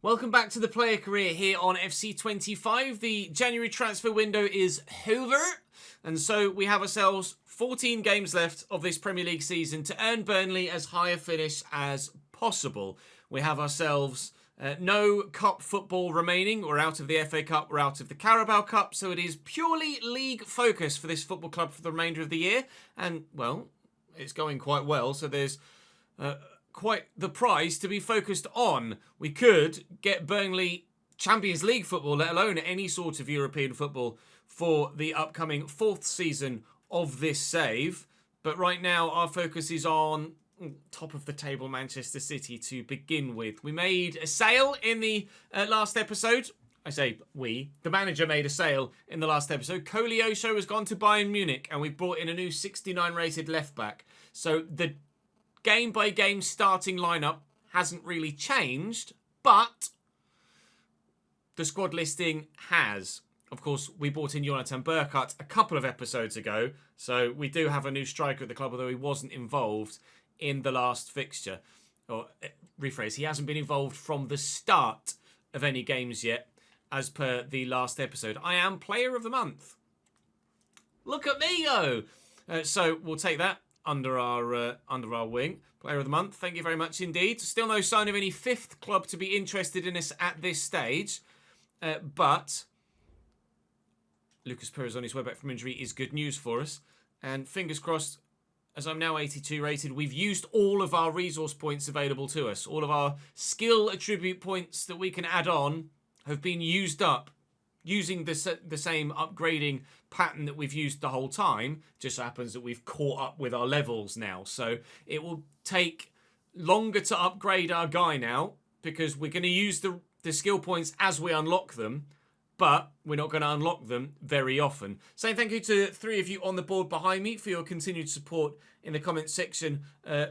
Welcome back to the player career here on FC25. The January transfer window is over, and so we have ourselves 14 games left of this Premier League season to earn Burnley as high a finish as possible. We have ourselves no cup football remaining. We're out of the FA Cup, we're out of the Carabao Cup, so it is purely league focus for this football club for the remainder of the year. And, well, it's going quite well, so there's quite the prize to be focused on. We could get Burnley Champions League football, let alone any sort of European football, for the upcoming 4th season of this save. But right now, our focus is on top of the table Manchester City to begin with. We made a sale in the last episode. I say we. The manager made a sale in the last episode. Koleosho has gone to Bayern Munich, and we've brought in a new 69 rated left back. So the game-by-game starting lineup hasn't really changed, but the squad listing has. Of course, we brought in Jonathan Burkhardt a couple of episodes ago, so we do have a new striker at the club, although he wasn't involved in the last fixture. Or, rephrase, he hasn't been involved from the start of any games yet, as per the last episode. I am Player of the Month. Look at me go! So we'll take that under our wing. Player of the Month, thank you very much indeed. Still no sign of any 5th club to be interested in us at this stage. But Lucas Perez on his way back from injury is good news for us. And fingers crossed, as I'm now 82 rated, we've used all of our resource points available to us. All of our skill attribute points that we can add on have been used up using the same upgrading pattern that we've used the whole time. Just happens that we've caught up with our levels now. So it will take longer to upgrade our guy now because we're going to use the skill points as we unlock them, but we're not going to unlock them very often. Saying thank you to 3 of you on the board behind me for your continued support in the comment section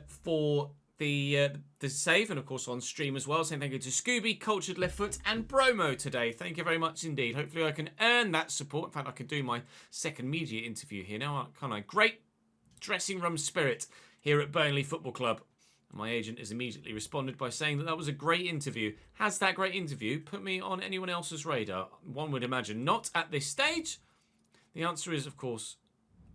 for the save, and of course on stream as well. Saying thank you to Scooby, Cultured Left Foot, and Bromo today. Thank you very much indeed. Hopefully I can earn that support. In fact, I can do my second media interview here now, can't I? Great dressing room spirit here at Burnley Football Club. My agent has immediately responded by saying that was a great interview. Has that great interview put me on anyone else's radar? One would imagine not at this stage. The answer is, of course,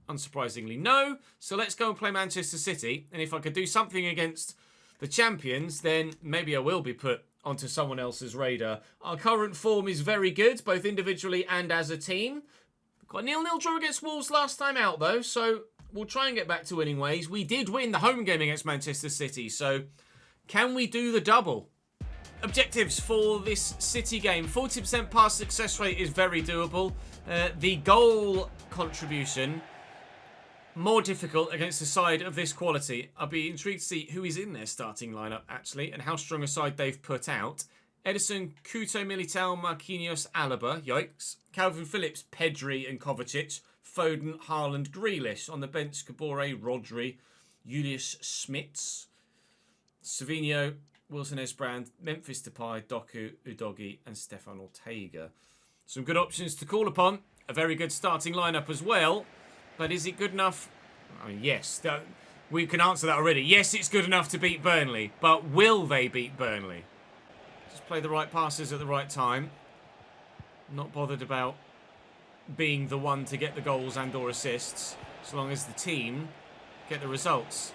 unsurprisingly, no. So let's go and play Manchester City. And if I could do something against the champions, then maybe I will be put onto someone else's radar. Our current form is very good, both individually and as a team. Got a 0-0 draw against Wolves last time out, though, so we'll try and get back to winning ways. We did win the home game against Manchester City, so can we do the double? Objectives for this City game. 40% pass success rate is very doable. The goal contribution, more difficult against a side of this quality. I'll be intrigued to see who is in their starting lineup, actually, and how strong a side they've put out. Edison, Couto, Militao, Marquinhos, Alaba, yikes. Calvin Phillips, Pedri and Kovacic. Foden, Haaland, Grealish. On the bench, Kabore, Rodri, Julius Smits, Savinho, Wilson Esbrand, Memphis Depay, Doku, Udogi and Stefan Ortega. Some good options to call upon. A very good starting lineup as well. But is it good enough? I mean, yes. We can answer that already. Yes, it's good enough to beat Burnley. But will they beat Burnley? Just play the right passes at the right time. Not bothered about being the one to get the goals and or assists, as long as the team get the results.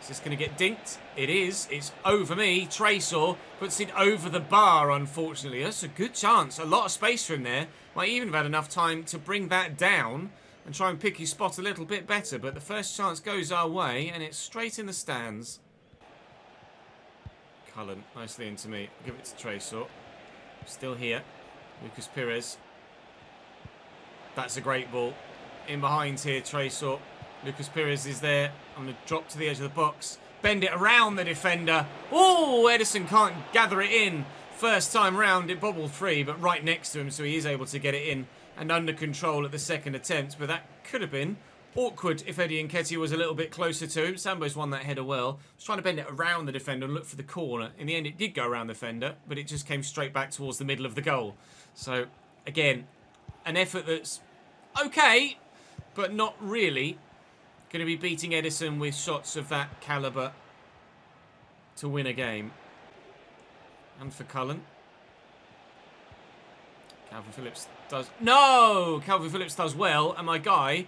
Is this going to get dinked? It is. It's over me. Tresor puts it over the bar, unfortunately. That's a good chance. A lot of space for him there. Might even have had enough time to bring that down and try and pick his spot a little bit better. But the first chance goes our way, and it's straight in the stands. Cullen, nicely into me. Give it to Tresor. Still here. Lucas Perez. That's a great ball. In behind here, Tresor. Lucas Perez is there. I'm going to drop to the edge of the box. Bend it around the defender. Oh, Edison can't gather it in. First time round, it bobbled free, but right next to him, so he is able to get it in and under control at the second attempt. But that could have been awkward if Eddie Nketiah was a little bit closer to him. Sambo's won that header well. Was trying to bend it around the defender and look for the corner. In the end, it did go around the defender, but it just came straight back towards the middle of the goal. So, again, an effort that's okay, but not really going to be beating Edison with shots of that calibre to win a game. And for Cullen, Calvin Phillips does... No! Calvin Phillips does well, and my guy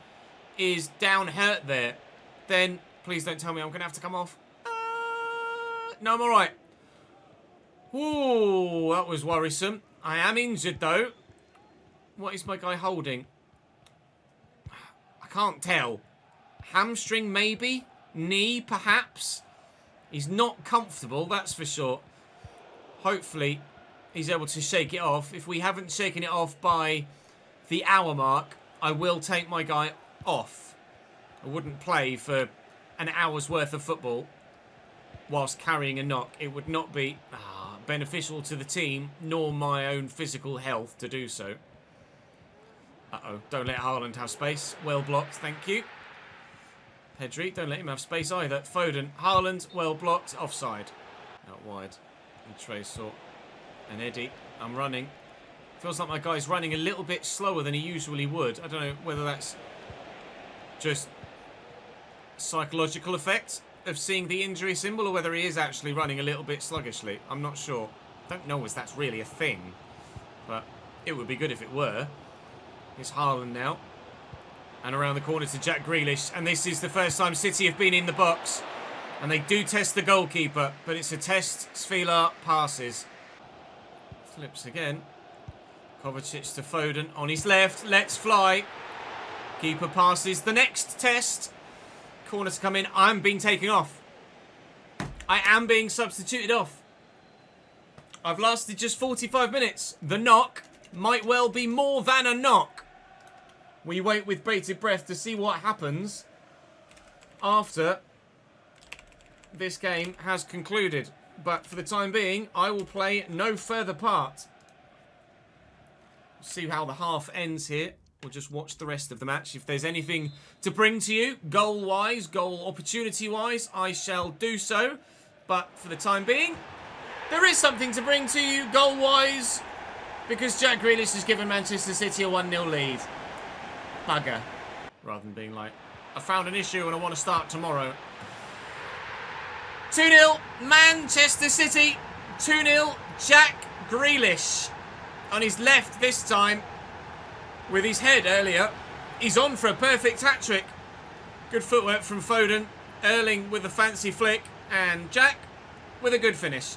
is down hurt there. Then, please don't tell me I'm going to have to come off. No, I'm all right. Ooh, that was worrisome. I am injured, though. What is my guy holding? I can't tell. Hamstring, maybe? Knee, perhaps? He's not comfortable, that's for sure. Hopefully, he's able to shake it off. If we haven't shaken it off by the hour mark, I will take my guy off. I wouldn't play for an hour's worth of football whilst carrying a knock. It would not be beneficial to the team, nor my own physical health to do so. Uh-oh, don't let Haaland have space. Well blocked, thank you. Pedri, don't let him have space either. Foden, Haaland, well blocked, offside. Out wide. And Trésor and Eddie. I'm running. Feels like my guy's running a little bit slower than he usually would. I don't know whether that's just psychological effect of seeing the injury symbol or whether he is actually running a little bit sluggishly. I'm not sure. Don't know if that's really a thing, but it would be good if it were. It's Haaland now. And around the corner to Jack Grealish. And this is the first time City have been in the box. And they do test the goalkeeper, but it's a test. Svilar passes. Flips again. Kovacic to Foden on his left. Let's fly. Keeper passes the next test. Corner to come in. I'm being taken off. I am being substituted off. I've lasted just 45 minutes. The knock might well be more than a knock. We wait with bated breath to see what happens after this game has concluded. But for the time being, I will play no further part. See how the half ends here. We'll just watch the rest of the match. If there's anything to bring to you, goal-wise, goal opportunity-wise, I shall do so. But for the time being, there is something to bring to you, goal-wise, because Jack Grealish has given Manchester City a 1-0 lead. Bugger. Rather than being like, I found an issue and I want to start tomorrow. 2-0, Manchester City. 2-0, Jack Grealish. On his left this time. With his head earlier. He's on for a perfect hat-trick. Good footwork from Foden. Erling with a fancy flick. And Jack with a good finish.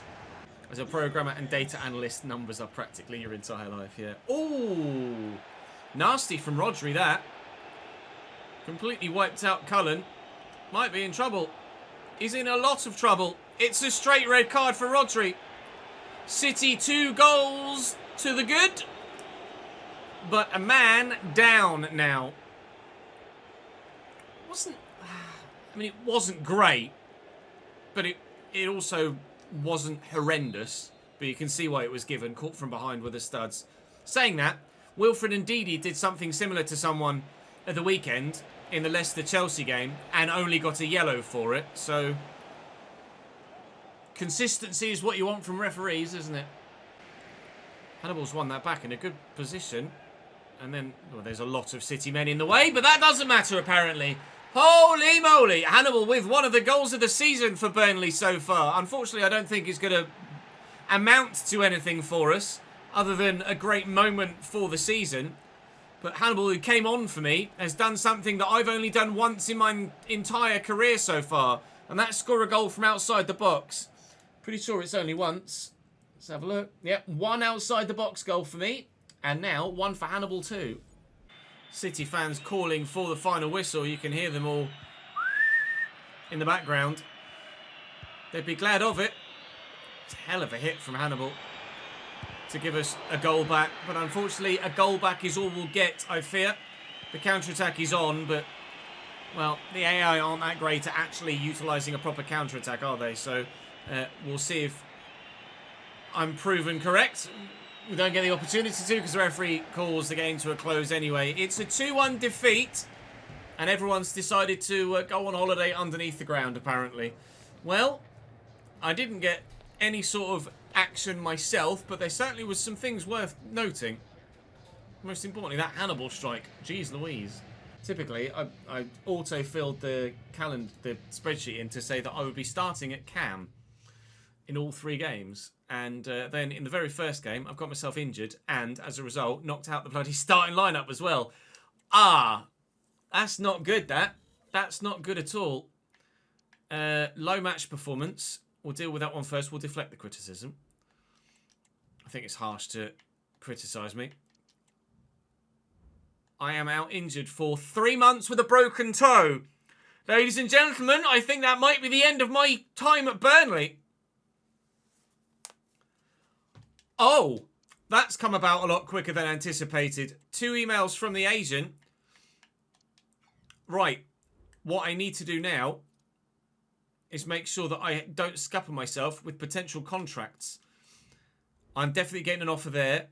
As a programmer and data analyst, numbers are practically your entire life here. Ooh. Nasty from Rodri, that. Completely wiped out Cullen. Might be in trouble. He's in a lot of trouble. It's a straight red card for Rodri. City 2 goals to the good. But a man down now. It wasn't great. But it also wasn't horrendous. But you can see why it was given. Caught from behind with the studs. Saying that, Wilfred Ndidi did something similar to someone at the weekend in the Leicester-Chelsea game and only got a yellow for it. So, consistency is what you want from referees, isn't it? Hannibal's won that back in a good position. And then, well, there's a lot of City men in the way, but that doesn't matter apparently. Holy moly! Hannibal with one of the goals of the season for Burnley so far. Unfortunately, I don't think it's going to amount to anything for us other than a great moment for the season. But Hannibal, who came on for me, has done something that I've only done once in my entire career so far. And that's score a goal from outside the box. Pretty sure it's only once. Let's have a look. Yep, one outside the box goal for me. And now one for Hannibal too. City fans calling for the final whistle. You can hear them all in the background. They'd be glad of it. It's a hell of a hit from Hannibal to give us a goal back. But unfortunately, a goal back is all we'll get, I fear. The counter-attack is on, but, well, the AI aren't that great at actually utilising a proper counter-attack, are they? So we'll see if I'm proven correct. We don't get the opportunity to because the referee calls the game to a close anyway. It's a 2-1 defeat, and everyone's decided to go on holiday underneath the ground, apparently. Well, I didn't get any sort of action myself, but there certainly was some things worth noting. Most importantly, that Hannibal strike. Jeez Louise. Typically, I auto-filled the spreadsheet in to say that I would be starting at Cam. in all 3 games. And then in the very first game, I've got myself injured and, as a result, knocked out the bloody starting lineup as well. That's not good, That's not good at all. Low match performance. We'll deal with that one first. We'll deflect the criticism. I think it's harsh to criticise me. I am out injured for 3 months with a broken toe. Ladies and gentlemen, I think that might be the end of my time at Burnley. Oh, that's come about a lot quicker than anticipated. 2 emails from the agent. Right. What I need to do now is make sure that I don't scupper myself with potential contracts. I'm definitely getting an offer there.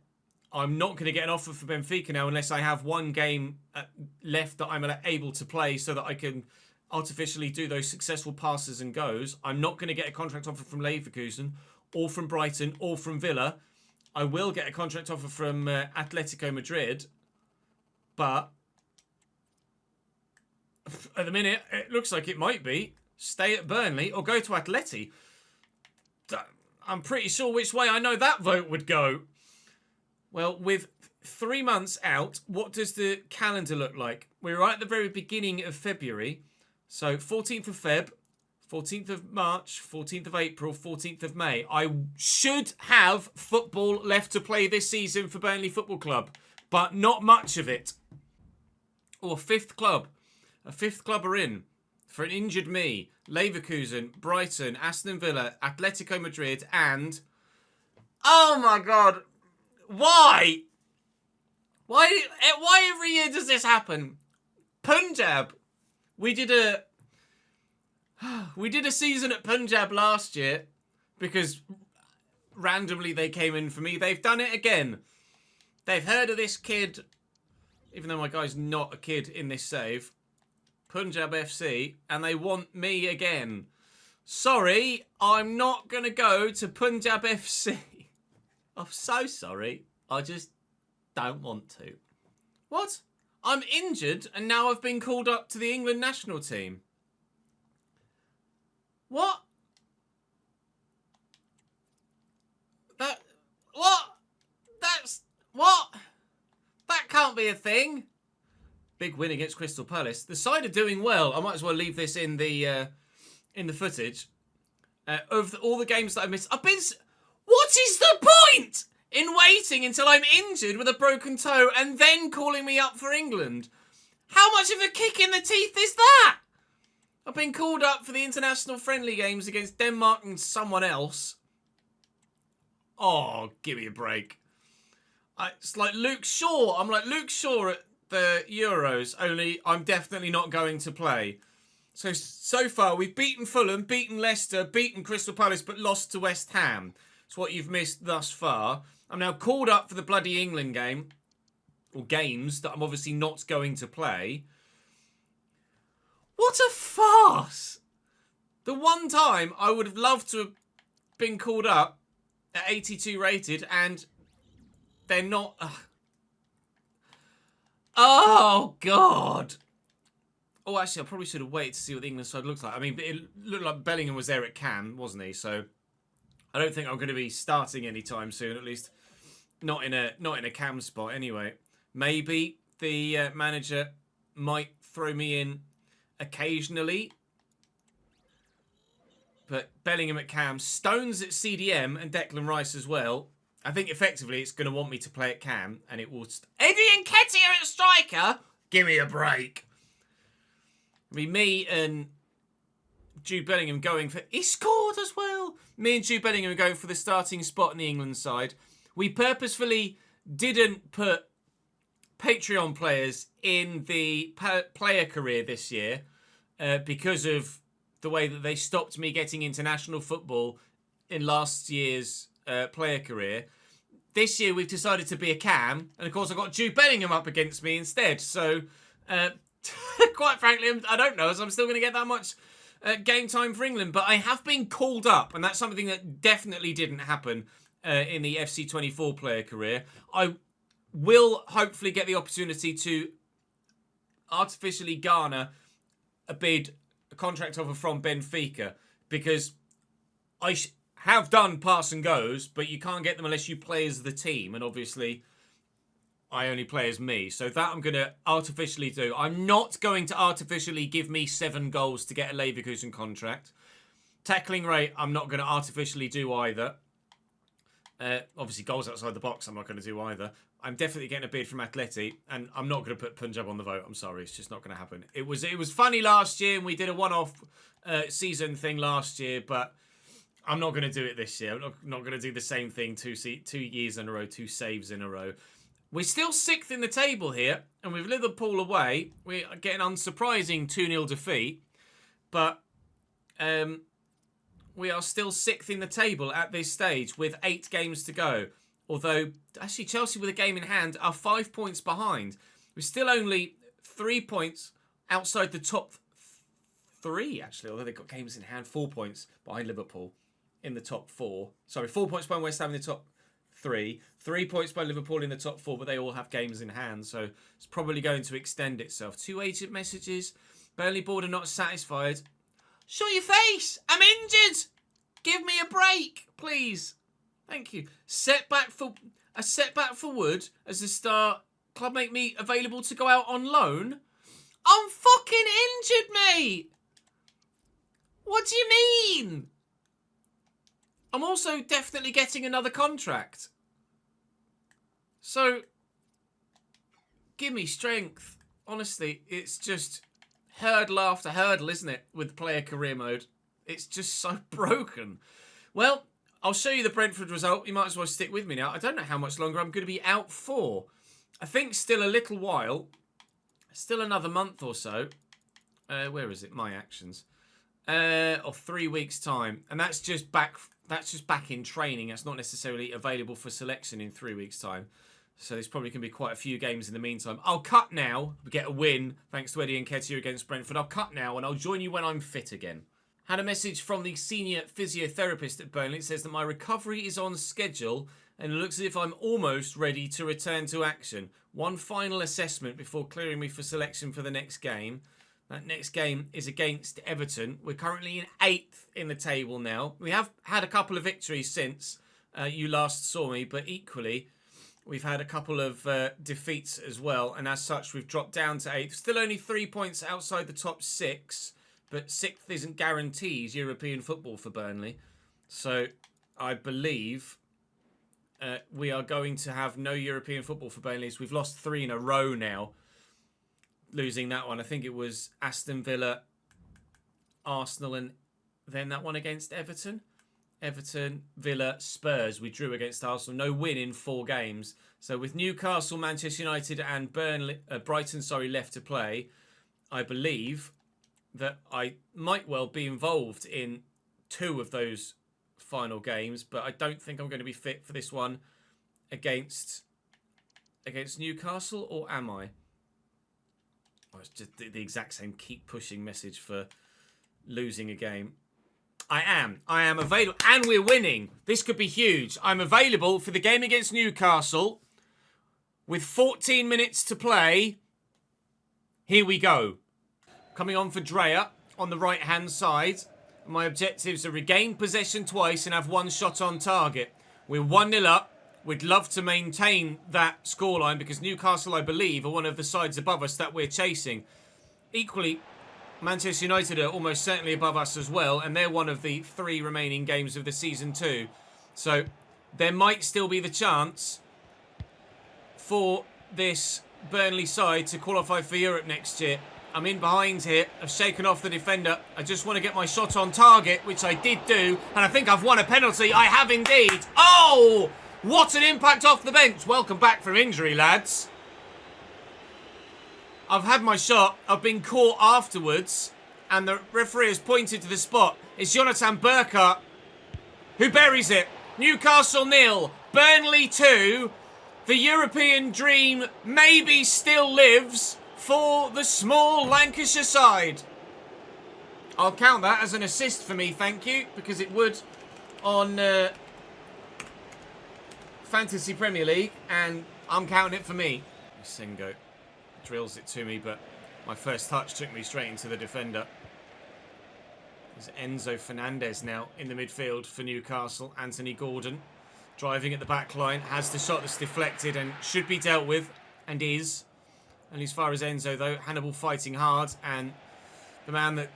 I'm not going to get an offer for Benfica now unless I have 1 game left that I'm able to play so that I can artificially do those successful passes and goes. I'm not going to get a contract offer from Leverkusen or from Brighton or from Villa. I will get a contract offer from Atletico Madrid, but at the minute, it looks like it might be stay at Burnley or go to Atleti. I'm pretty sure which way I know that vote would go. Well, with 3 months out, what does the calendar look like? We're right at the very beginning of February. So 14th of Feb, 14th of March, 14th of April, 14th of May. I should have football left to play this season for Burnley Football Club, but not much of it. Or a 5th club. A 5th club are in. For an injured me, Leverkusen, Brighton, Aston Villa, Atletico Madrid, and... Oh my God. Why? Why every year does this happen? Punjab. We did a season at Punjab last year because randomly they came in for me. They've done it again. They've heard of this kid, even though my guy's not a kid in this save, Punjab FC, and they want me again. Sorry, I'm not going to go to Punjab FC. I'm so sorry. I just don't want to. What? I'm injured and now I've been called up to the England national team. What? That can't be a thing. Big win against Crystal Palace. The side are doing well. I might as well leave this in the footage. Of all the games that I missed, what is the point in waiting until I'm injured with a broken toe and then calling me up for England? How much of a kick in the teeth is that? I've been called up for the international friendly games against Denmark and someone else. Oh, give me a break. It's like Luke Shaw. I'm like Luke Shaw at the Euros, only I'm definitely not going to play. So far, we've beaten Fulham, beaten Leicester, beaten Crystal Palace, but lost to West Ham. It's what you've missed thus far. I'm now called up for the bloody England game, or games, that I'm obviously not going to play. What a farce! The one time I would have loved to have been called up at 82 rated, and they're not... Oh, God! Oh, actually, I probably should have waited to see what the England side looks like. I mean, it looked like Bellingham was there at Cannes, wasn't he? So I don't think I'm going to be starting anytime soon, at least not in a cam spot anyway. Maybe the manager might throw me in occasionally. But Bellingham at cam, Stones at CDM, and Declan Rice as well. I think effectively it's going to want me to play at cam, and it will... Eddie Nketiah at striker? Give me a break. I mean, me and Jude Bellingham going for... He scored as well. Me and Jude Bellingham are going for the starting spot in the England side. We purposefully didn't put Patreon players in the player career this year because of the way that they stopped me getting international football in last year's player career. This year we've decided to be a cam, and of course I've got Jude Bellingham up against me instead. So, quite frankly, I don't know as I'm still going to get that much game time for England. But I have been called up, and that's something that definitely didn't happen in the FC24 player career. I will hopefully get the opportunity to artificially garner a contract offer from Benfica, because I have done pass and goes, but you can't get them unless you play as the team. And obviously, I only play as me. So that I'm going to artificially do. I'm not going to artificially give me 7 goals to get a Leverkusen contract. Tackling rate, I'm not going to artificially do either. Obviously, goals outside the box, I'm not going to do either. I'm definitely getting a bid from Atleti, and I'm not going to put Punjab on the vote. I'm sorry, it's just not going to happen. It was funny last year, and we did a one-off season thing last year, but I'm not going to do it this year. I'm not going to do the same thing 2 years in a row, 2 saves in a row. We're still 6th in the table here, and with Liverpool away, we're getting an unsurprising 2-0 defeat, but we are still 6th in the table at this stage with 8 games to go. Although, actually, Chelsea with a game in hand are 5 points behind. We're still only 3 points outside the top 3, actually. Although they've got games in hand, 4 points behind Liverpool in the top 4. Sorry, 4 points behind West Ham in the top 3. 3 points by Liverpool in the top 4, but they all have games in hand. So it's probably going to extend itself. 2 agent messages. Burnley board are not satisfied. Show your face! I'm injured! Give me a break, please. Thank you. Setback for Wood as the star club make me available to go out on loan. I'm fucking injured, mate. What do you mean? I'm also definitely getting another contract. So, give me strength. Honestly, it's just hurdle after hurdle, isn't it, with player career mode? It's just so broken. Well, I'll show you the Brentford result. You might as well stick with me now. I don't know how much longer I'm going to be out for. I think still a little while. Still another month or so. Where is it? My actions. Or 3 weeks' time. And that's just back in training. That's not necessarily available for selection in 3 weeks' time. So there's probably going to be quite a few games in the meantime. I'll cut now. We get a win thanks to Eddie Nketiah against Brentford. I'll cut now and I'll join you when I'm fit again. Had a message from the senior physiotherapist at Burnley. It says that my recovery is on schedule and it looks as if I'm almost ready to return to action. One final assessment before clearing me for selection for the next game. That next game is against Everton. We're currently in 8th in the table now. We have had a couple of victories since you last saw me, but equally we've had a couple of defeats as well. And as such, we've dropped down to 8th. Still only 3 points outside the top 6. But 6th isn't guaranteed European football for Burnley. So I believe we are going to have no European football for Burnley. We've lost 3 in a row now. Losing that one. I think it was Aston Villa, Arsenal, and then that one against Everton. Everton, Villa, Spurs. We drew against Arsenal. No win in 4 games. So with Newcastle, Manchester United, and Brighton left to play, I believe that I might well be involved in 2 of those final games, but I don't think I'm going to be fit for this one against Newcastle, or am I? Oh, it's just the exact same keep pushing message for losing a game. I am available, and we're winning. This could be huge. I'm available for the game against Newcastle with 14 minutes to play. Here we go. Coming on for Drea on the right-hand side. My objectives are regain possession twice and have 1 shot on target. We're 1-0 up. We'd love to maintain that scoreline because Newcastle, I believe, are one of the sides above us that we're chasing. Equally, Manchester United are almost certainly above us as well, and they're one of the 3 remaining games of the season too. So there might still be the chance for this Burnley side to qualify for Europe next year. I'm in behind here. I've shaken off the defender. I just want to get my shot on target, which I did do. And I think I've won a penalty. I have indeed. Oh, what an impact off the bench. Welcome back from injury, lads. I've had my shot. I've been caught afterwards. And the referee has pointed to the spot. It's Jonathan Burkhardt who buries it. Newcastle 0. Burnley 2. The European dream maybe still lives for the small Lancashire side. I'll count that as an assist for me, thank you, because it would on Fantasy Premier League, and I'm counting it for me. Sengo drills it to me, but my first touch took me straight into the defender. There's Enzo Fernandez now in the midfield for Newcastle. Anthony Gordon driving at the back line. Has the shot that's deflected and should be dealt with. And is. And as far as Enzo, though, Hannibal fighting hard. And the man that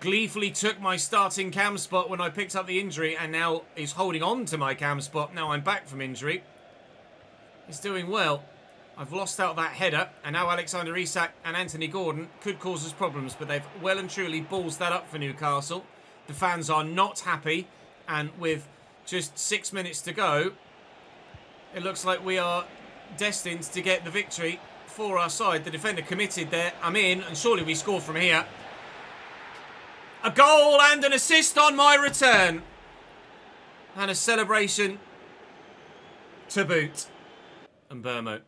gleefully took my starting cam spot when I picked up the injury and now is holding on to my cam spot. Now I'm back from injury. He's doing well. I've lost out that header, and now Alexander Isak and Anthony Gordon could cause us problems, but they've well and truly ballsed that up for Newcastle. The fans are not happy, and with just 6 minutes to go, it looks like we are destined to get the victory for our side. The defender committed there. I'm in, and surely we score from here. A goal and an assist on my return. And a celebration to boot. And Burmo.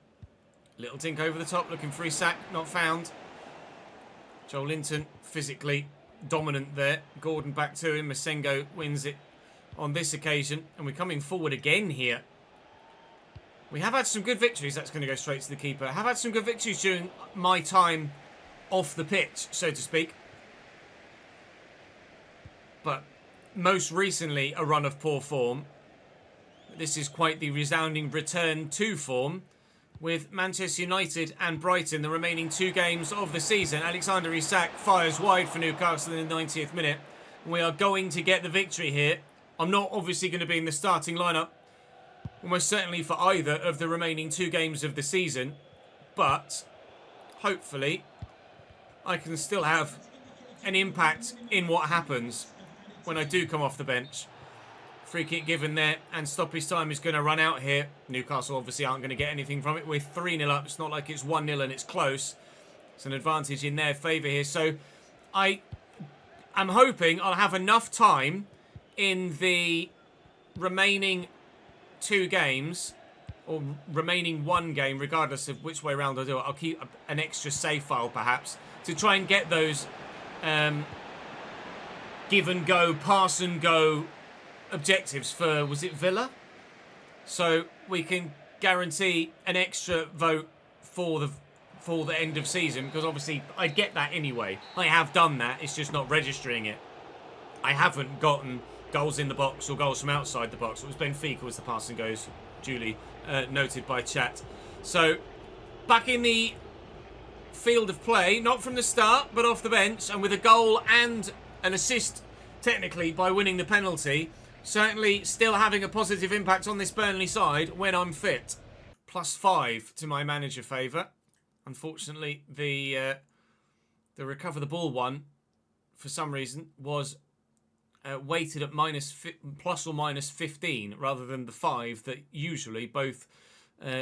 Little dink over the top, looking for Isak, not found. Joel Linton physically dominant there. Gordon back to him. Masengo wins it on this occasion. And we're coming forward again here. We have had some good victories. That's going to go straight to the keeper. Have had some good victories during my time off the pitch, so to speak. But most recently, a run of poor form. This is quite the resounding return to form, with Manchester United and Brighton, the remaining 2 games of the season. Alexander Isak fires wide for Newcastle in the 90th minute. We are going to get the victory here. I'm not obviously going to be in the starting lineup, almost certainly for either of the remaining 2 games of the season. But hopefully I can still have an impact in what happens when I do come off the bench. Free kick given there, and stoppage time is going to run out here. Newcastle obviously aren't going to get anything from it. We're 3-0 up. It's not like it's 1-0 and it's close. It's an advantage in their favour here. So I'm hoping I'll have enough time in the remaining 2 games, or remaining 1 game, regardless of which way round I do it. I'll keep an extra save file perhaps to try and get those give and go, pass and go objectives for, was it Villa? So we can guarantee an extra vote for the end of season, because obviously I get that anyway. I have done that, it's just not registering it. I haven't gotten goals in the box or goals from outside the box. It was Benfica was the pass and goes, duly noted by chat. So back in the field of play, not from the start but off the bench, and with a goal and an assist technically by winning the penalty. Certainly still having a positive impact on this Burnley side when I'm fit. +5 to my manager favour. Unfortunately, the recover the ball one, for some reason, was weighted at plus or minus 15 rather than the 5 that usually both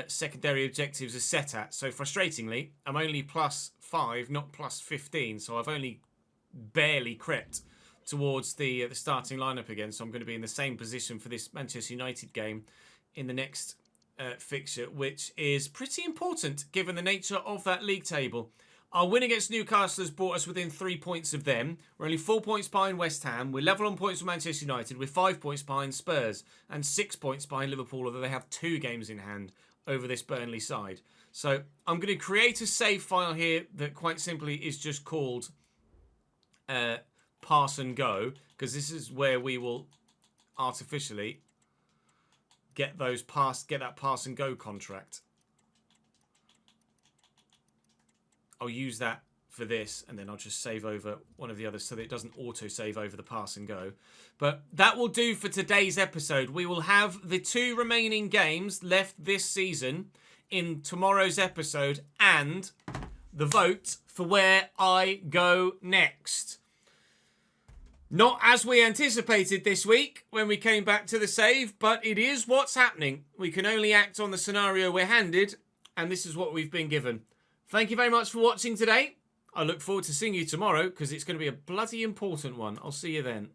secondary objectives are set at. So frustratingly, I'm only +5, not +15. So I've only barely crept towards the starting lineup again, so I'm going to be in the same position for this Manchester United game in the next fixture, which is pretty important given the nature of that league table. Our win against Newcastle has brought us within 3 points of them. We're only 4 points behind West Ham. We're level on points with Manchester United. We're 5 points behind Spurs and 6 points behind Liverpool, although they have 2 games in hand over this Burnley side. So I'm going to create a save file here that quite simply is just called pass and go, because this is where we will artificially get that pass and go contract. I'll use that for this, and then I'll just save over one of the others so that it doesn't auto save over the pass and go. But that will do for today's episode. We will have the 2 remaining games left this season in tomorrow's episode, and the vote for where I go next. Not as we anticipated this week when we came back to the save, but it is what's happening. We can only act on the scenario we're handed, and this is what we've been given. Thank you very much for watching today. I look forward to seeing you tomorrow, because it's going to be a bloody important one. I'll see you then.